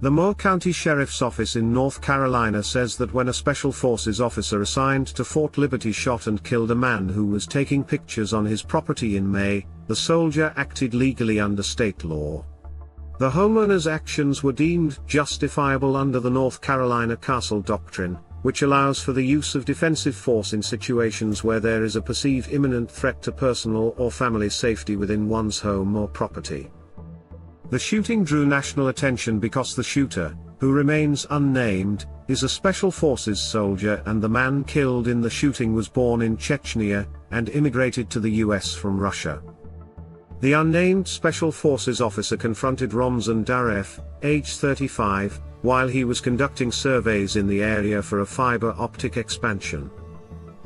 The Moore County Sheriff's Office in North Carolina says that when a Special Forces officer assigned to Fort Liberty shot and killed a man who was taking pictures on his property in May, the soldier acted legally under state law. The homeowner's actions were deemed justifiable under the North Carolina Castle Doctrine, which allows for the use of defensive force in situations where there is a perceived imminent threat to personal or family safety within one's home or property. The shooting drew national attention because the shooter, who remains unnamed, is a Special Forces soldier, and the man killed in the shooting was born in Chechnya and immigrated to the US from Russia. The unnamed Special Forces officer confronted Ramzan Daref, age 35, while he was conducting surveys in the area for a fiber optic expansion.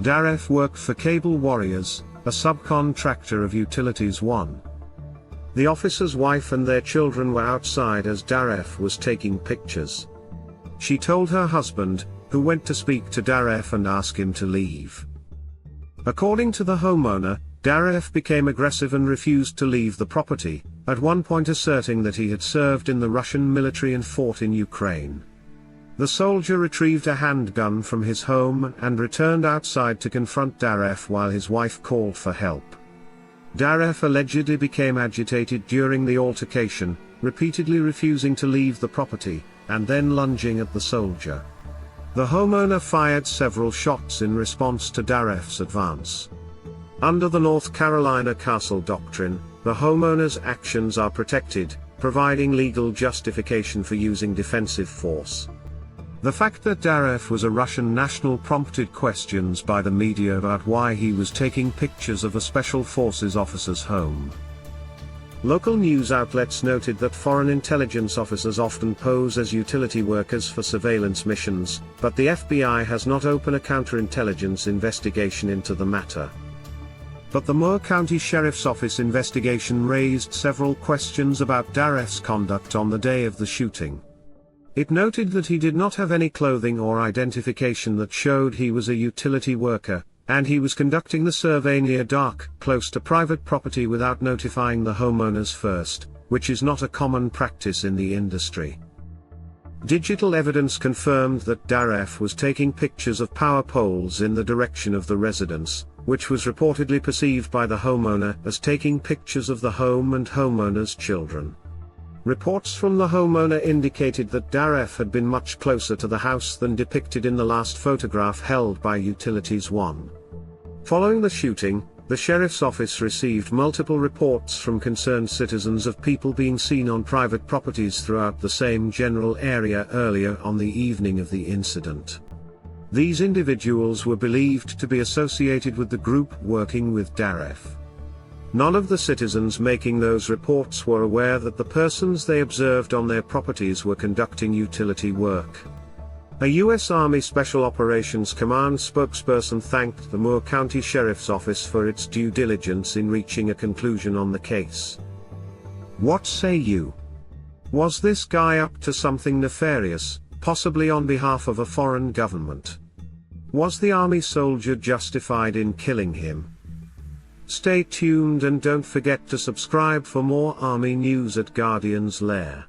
Daref worked for Cable Warriors, a subcontractor of Utilities One. The officer's wife and their children were outside as Daref was taking pictures. She told her husband, who went to speak to Daref and ask him to leave. According to the homeowner, Daref became aggressive and refused to leave the property, at one point asserting that he had served in the Russian military and fought in Ukraine. The soldier retrieved a handgun from his home and returned outside to confront Daref while his wife called for help. Daref allegedly became agitated during the altercation, repeatedly refusing to leave the property, and then lunging at the soldier. The homeowner fired several shots in response to Daref's advance. Under the North Carolina Castle Doctrine, the homeowner's actions are protected, providing legal justification for using defensive force. The fact that Daref was a Russian national prompted questions by the media about why he was taking pictures of a Special Forces officer's home. Local news outlets noted that foreign intelligence officers often pose as utility workers for surveillance missions, but the FBI has not opened a counterintelligence investigation into the matter. But the Moore County Sheriff's Office investigation raised several questions about Daref's conduct on the day of the shooting. It noted that he did not have any clothing or identification that showed he was a utility worker, and he was conducting the survey near dark, close to private property without notifying the homeowners first, which is not a common practice in the industry. Digital evidence confirmed that Daref was taking pictures of power poles in the direction of the residence, which was reportedly perceived by the homeowner as taking pictures of the home and homeowner's children. Reports from the homeowner indicated that Daref had been much closer to the house than depicted in the last photograph held by Utilities One. Following the shooting, the sheriff's office received multiple reports from concerned citizens of people being seen on private properties throughout the same general area earlier on the evening of the incident. These individuals were believed to be associated with the group working with Daref. None of the citizens making those reports were aware that the persons they observed on their properties were conducting utility work. A U.S. Army Special Operations Command spokesperson thanked the Moore County Sheriff's Office for its due diligence in reaching a conclusion on the case. What say you? Was this guy up to something nefarious, possibly on behalf of a foreign government? Was the Army soldier justified in killing him? Stay tuned and don't forget to subscribe for more Army news at Guardian's Lair.